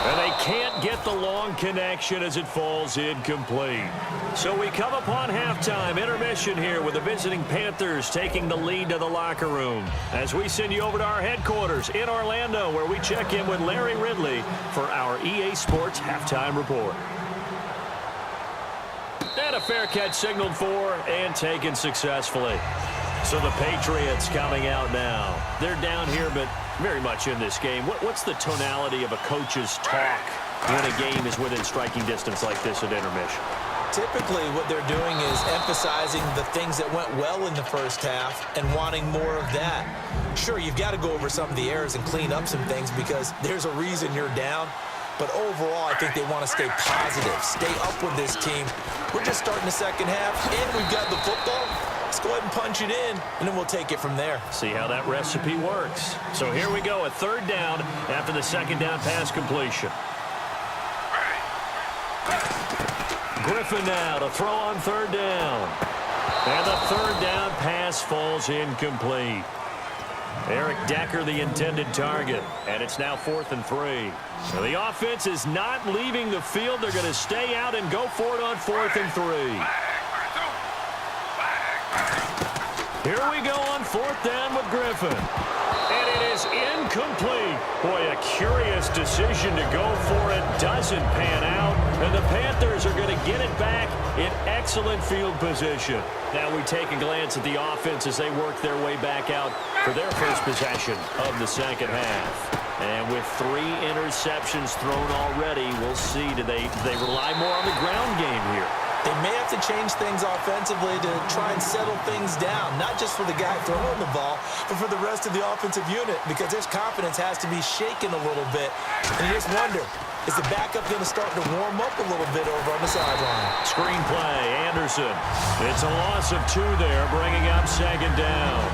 And they can't get the long connection as it falls incomplete. So we come upon halftime intermission here with the visiting Panthers taking the lead to the locker room. As we send you over to our headquarters in Orlando, where we check in with Larry Ridley for our EA Sports Halftime Report. And a fair catch signaled for and taken successfully. So the Patriots coming out now. They're down here, but very much in this game. What's the tonality of a coach's talk when a game is within striking distance like this at intermission? Typically, what they're doing is emphasizing the things that went well in the first half and wanting more of that. Sure, you've got to go over some of the errors and clean up some things because there's a reason you're down. But overall, I think they want to stay positive, stay up with this team. We're just starting the second half, and we've got the football. Let's go ahead and punch it in, and then we'll take it from there. See how that recipe works. So here we go, a third down after the second down pass completion. Griffin now to throw on third down. And the third down pass falls incomplete. Eric Decker, the intended target, and it's now 4th and 3. So the offense is not leaving the field. They're going to stay out and go for it on 4th and 3. Here we go on 4th down with Griffin. And it is incomplete. Boy, a curious decision to go for it. Doesn't pan out. And the Panthers are going to get it back in excellent field position. Now we take a glance at the offense as they work their way back out for their first possession of the second half. And with 3 interceptions thrown already, we'll see. Do they rely more on the ground game here? They may have to change things offensively to try and settle things down, not just for the guy throwing the ball, but for the rest of the offensive unit, because his confidence has to be shaken a little bit. And you just wonder, is the backup going to start to warm up a little bit over on the sideline? Screen play, Anderson. It's a loss of 2 there, bringing up second down.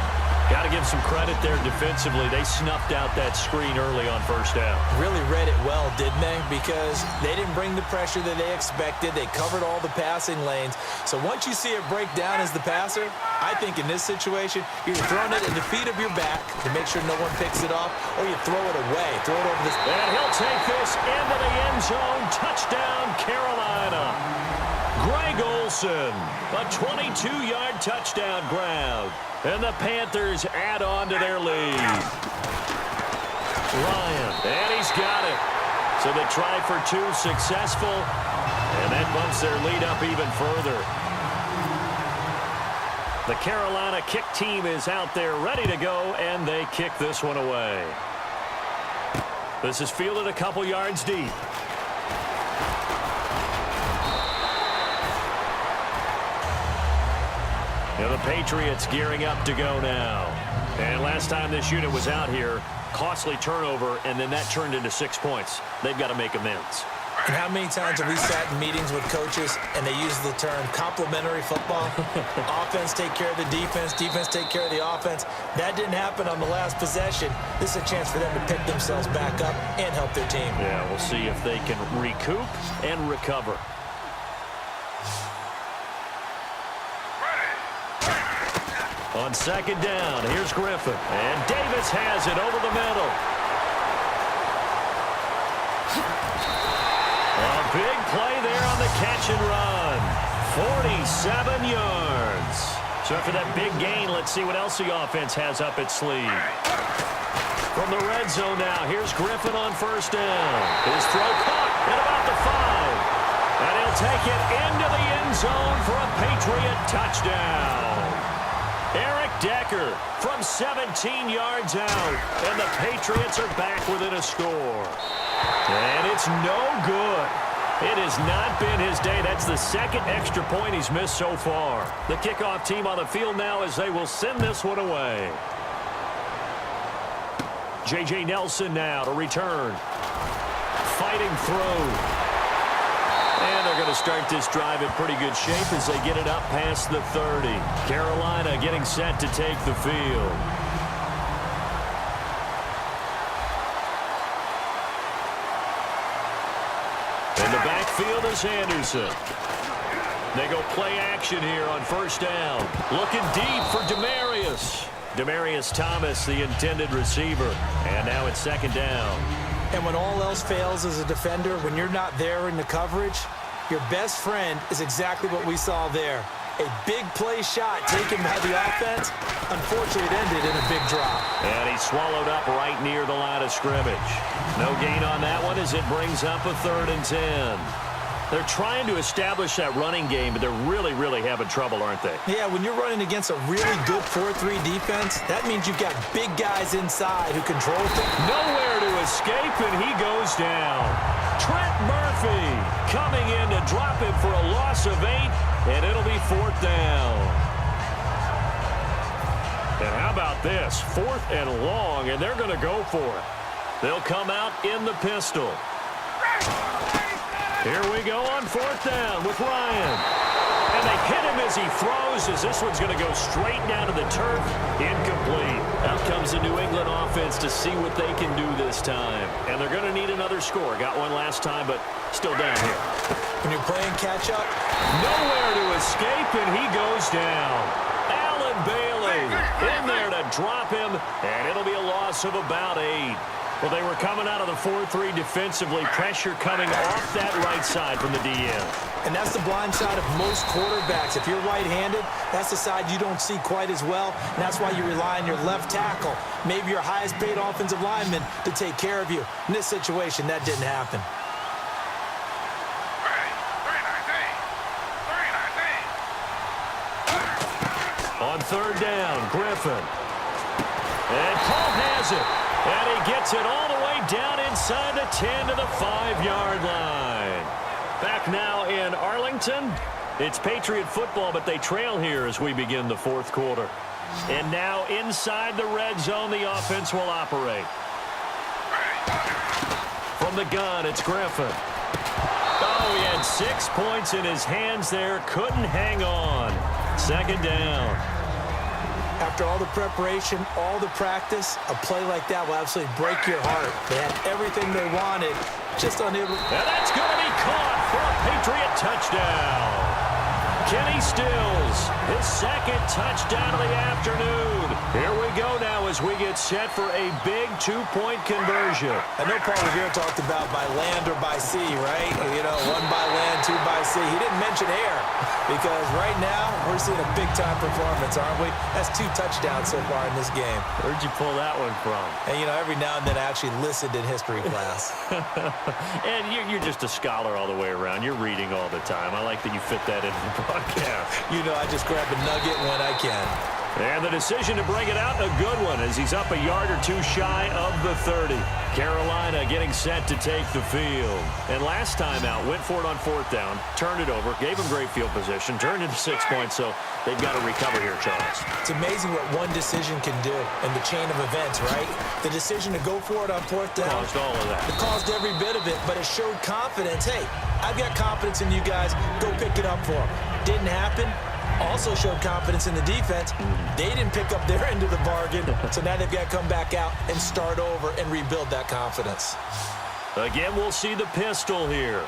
Got to give some credit there defensively. They snuffed out that screen early on first down. Really read it well, didn't they? Because they didn't bring the pressure that they expected. They covered all the passing lanes. So once you see it break down as the passer, I think in this situation, you're throwing it at the feet of your back to make sure no one picks it off, or you throw it away. Throw it over this. And he'll take this into the end zone. Touchdown, Carolina. Greg Olsen, a 22-yard touchdown grab. And the Panthers add on to their lead. Ryan, and he's got it. So they try for 2, successful. And that bumps their lead up even further. The Carolina kick team is out there ready to go, and they kick this one away. This is fielded a couple yards deep. And the Patriots gearing up to go now. And last time this unit was out here, costly turnover, and then that turned into 6 points. They've got to make amends. And how many times have we sat in meetings with coaches and they use the term complementary football? Offense take care of the defense, defense take care of the offense. That didn't happen on the last possession. This is a chance for them to pick themselves back up and help their team. Yeah, we'll see if they can recoup and recover. On second down, here's Griffin. And Davis has it over the middle. A big play there on the catch and run. 47 yards. So after that big gain, let's see what else the offense has up its sleeve. From the red zone now, here's Griffin on first down. His throw caught at about the 5. And he'll take it into the end zone for a Patriot touchdown. Eric Decker from 17 yards out, and the Patriots are back within a score. And it's no good. It has not been his day. That's the second extra point he's missed so far. The kickoff team on the field now as they will send this one away. J.J. Nelson now to return. Fighting through. And they're going to start this drive in pretty good shape as they get it up past the 30. Carolina getting set to take the field. In the backfield is Anderson. They go play action here on first down. Looking deep for Demaryius. Demaryius Thomas, the intended receiver. And now it's second down. And when all else fails as a defender, when you're not there in the coverage, your best friend is exactly what we saw there. A big play shot taken by the offense. Unfortunately, it ended in a big drop. And he swallowed up right near the line of scrimmage. No gain on that one as it brings up a 3rd and 10. They're trying to establish that running game, but they're really, really having trouble, aren't they? Yeah, when you're running against a really good 4-3 defense, that means you've got big guys inside who control things. Nowhere to escape, and he goes down. Trent Murphy coming in to drop him for a loss of 8, and it'll be 4th down. And how about this? 4th and long, and they're going to go for it. They'll come out in the pistol. Here we go on 4th down with Ryan. And they hit him as he throws, as this one's going to go straight down to the turf. Incomplete. Out comes the New England offense to see what they can do this time. And they're going to need another score. Got one last time, but still down here. When you're playing catch-up, nowhere to escape, and he goes down. Allen Bailey in there to drop him, and it'll be a loss of about 8. Well, they were coming out of the 4-3 defensively. Pressure coming off that right side from the DN. And that's the blind side of most quarterbacks. If you're right-handed, that's the side you don't see quite as well. And that's why you rely on your left tackle, maybe your highest-paid offensive lineman, to take care of you. In this situation, that didn't happen. On 3rd down, Griffin. And Paul has it. And he gets it all the way down inside the 10 to the 5-yard line. Back now in Arlington. It's Patriot football, but they trail here as we begin the 4th quarter. And now inside the red zone, the offense will operate. From the gun, it's Griffin. Oh, he had 6 points in his hands there. Couldn't hang on. 2nd down. After all the preparation, all the practice, a play like that will absolutely break your heart. They had everything they wanted, just unable. And that's going to be caught for a Patriot touchdown. Kenny Stills, his 2nd touchdown of the afternoon. Here we go now as we get set for a big 2-point conversion. I know Paul Revere talked about by land or by sea, right? You know, 1 by land, 2 by sea. He didn't mention air because right now we're seeing a big-time performance, aren't we? That's 2 touchdowns so far in this game. Where'd you pull that one from? And, you know, every now and then I actually listened in history class. And you're just a scholar all the way around. You're reading all the time. I like that you fit that in the broadcast. You know, I just grab a nugget when I can. And the decision to bring it out, a good one, as he's up a yard or 2 shy of the 30. Carolina getting set to take the field. And last time out, went for it on 4th down, turned it over, gave him great field position, turned into 6 points, so they've got to recover here, Charles. It's amazing what one decision can do in the chain of events, right? The decision to go for it on 4th down. Caused all of that. It caused every bit of it, but it showed confidence. Hey, I've got confidence in you guys. Go pick it up for them. Didn't happen. Also showed confidence in the defense. They didn't pick up their end of the bargain, so now they've got to come back out and start over and rebuild that confidence. Again, we'll see the pistol here.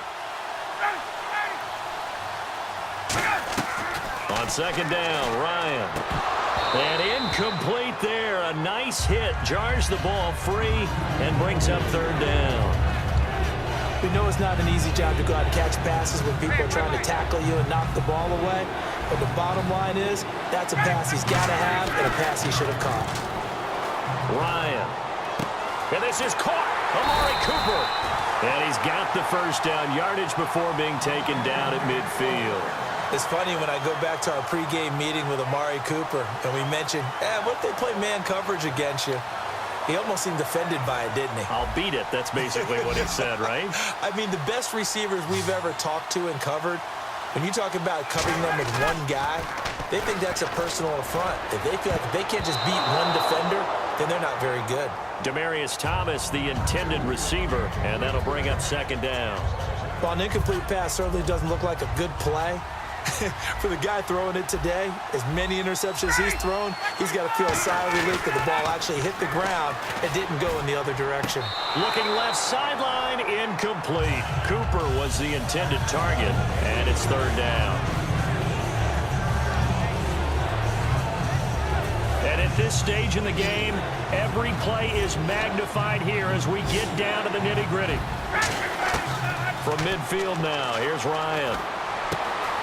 On 2nd down, Ryan. And incomplete there. A nice hit. Jars the ball free and brings up 3rd down. We know it's not an easy job to go out and catch passes when people are trying to tackle you and knock the ball away. But the bottom line is, that's a pass he's got to have and a pass he should have caught. Ryan. And this is caught. Amari Cooper. And he's got the 1st down yardage before being taken down at midfield. It's funny when I go back to our pregame meeting with Amari Cooper and we mentioned, what if they play man coverage against you? He almost seemed offended by it, didn't he? I'll beat it. That's basically what he said, right? I mean, the best receivers we've ever talked to and covered, when you talk about covering them with one guy, they think that's a personal affront. If they feel like if they can't just beat one defender, then they're not very good. Demaryius Thomas, the intended receiver, and that'll bring up 2nd down. While an incomplete pass certainly doesn't look like a good play, for the guy throwing it today, as many interceptions he's thrown, he's got to feel a sigh of relief that the ball actually hit the ground and didn't go in the other direction. Looking left sideline, incomplete. Cooper was the intended target, and it's 3rd down. And it this stage in the game, every play is magnified here as we get down to the nitty-gritty. From midfield now, here's Ryan.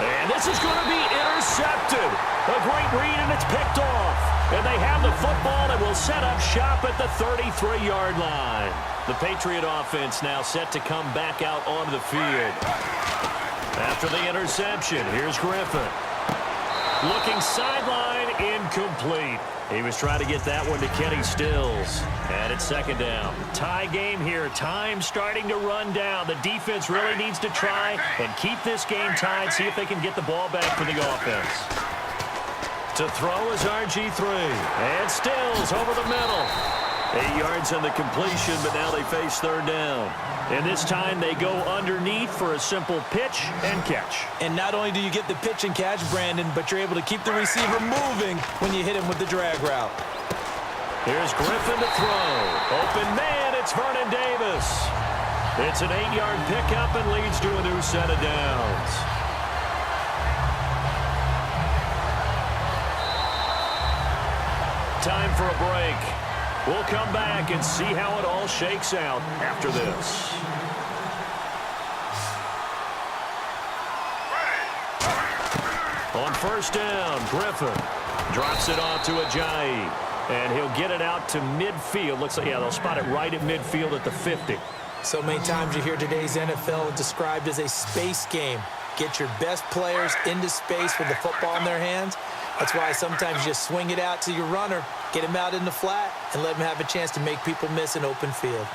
And this is going to be intercepted. A great read, and it's picked off. And they have the football and will set up shop at the 33-yard line. The Patriot offense now set to come back out onto the field. After the interception, here's Griffin. Looking sideline, incomplete. He was trying to get that one to Kenny Stills. And it's second down. Tie game here. Time starting to run down. The defense really needs to try and keep this game tied, see if they can get the ball back for the offense. To throw is RG3. And Stills over the middle. 8 yards on the completion, but now they face third down. And this time they go underneath for a simple pitch and catch. And not only do you get the pitch and catch, Brandon, but you're able to keep the receiver moving when you hit him with the drag route. Here's Griffin to throw. Open man, it's Vernon Davis. It's an 8-yard pickup and leads to a new set of downs. Time for a break. We'll come back and see how it all shakes out after this. On first down, Griffin drops it off to Ajayi. And he'll get it out to midfield. Looks like, yeah, they'll spot it right at midfield at the 50. So many times you hear today's NFL described as a space game. Get your best players into space with the football in their hands. That's why sometimes you just swing it out to your runner, get him out in the flat, and let him have a chance to make people miss an open field.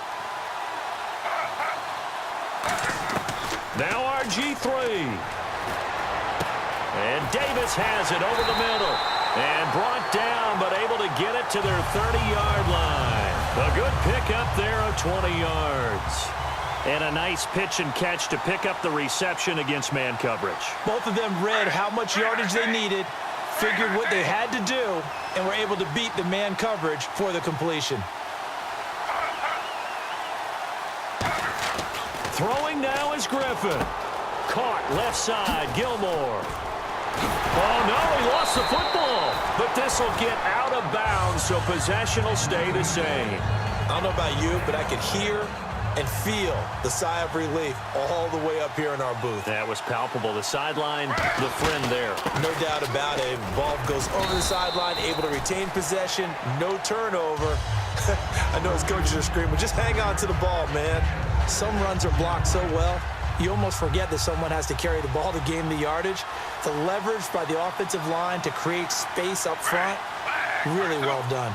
Now RG3. And Davis has it over the middle. And brought down, but able to get it to their 30-yard line. A good pickup there of 20 yards. And a nice pitch and catch to pick up the reception against man coverage. Both of them read how much yardage they needed, figured what they had to do, and were able to beat the man coverage for the completion. Throwing now is Griffin. Caught left side, Gilmore. Oh, no, he lost the football. But this will get out of bounds, so possession will stay the same. I don't know about you, but I could hear and feel the sigh of relief all the way up here in our booth. That was palpable. The sideline, the friend there. No doubt about it. Ball goes over the sideline, able to retain possession, no turnover. I know his coaches are screaming, just hang on to the ball, man. Some runs are blocked so well, you almost forget that someone has to carry the ball to gain the yardage. The leverage by the offensive line to create space up front, really well done.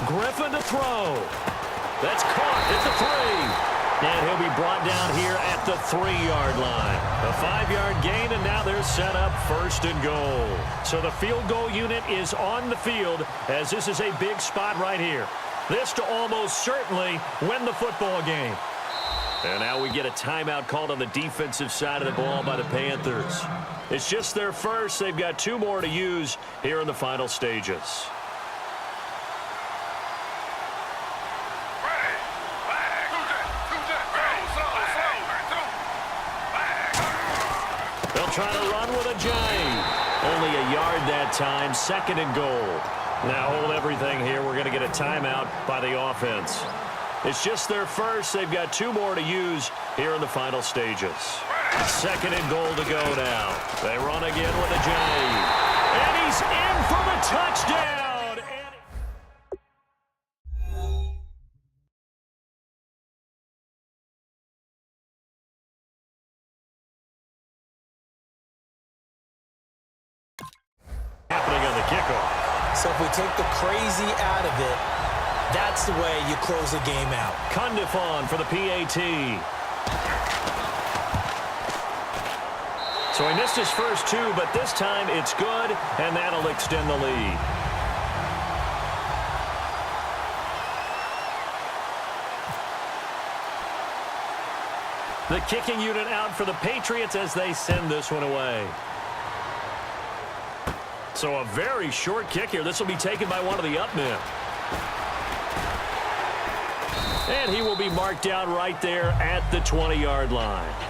Griffin to throw. That's caught at the 3. And he'll be brought down here at the 3-yard line. A 5-yard gain, and now they're set up first and goal. So the field goal unit is on the field, as this is a big spot right here. This to almost certainly win the football game. And now we get a timeout called on the defensive side of the ball by the Panthers. It's just their first. They've got 2 more to use here in the final stages. Trying to run with Ajayi. Only a yard that time, second and goal. Now hold everything here. We're going to get a timeout by the offense. It's just their first. They've got 2 more to use here in the final stages. Second and goal to go now. They run again with Ajayi. And he's in for the touchdown. Happening on the kickoff. So if we take the crazy out of it, that's the way you close the game out. Condifon for the PAT. So he missed his first 2, but this time it's good, and that'll extend the lead. The kicking unit out for the Patriots as they send this one away. So a very short kick here. This will be taken by one of the up men. And he will be marked down right there at the 20-yard line.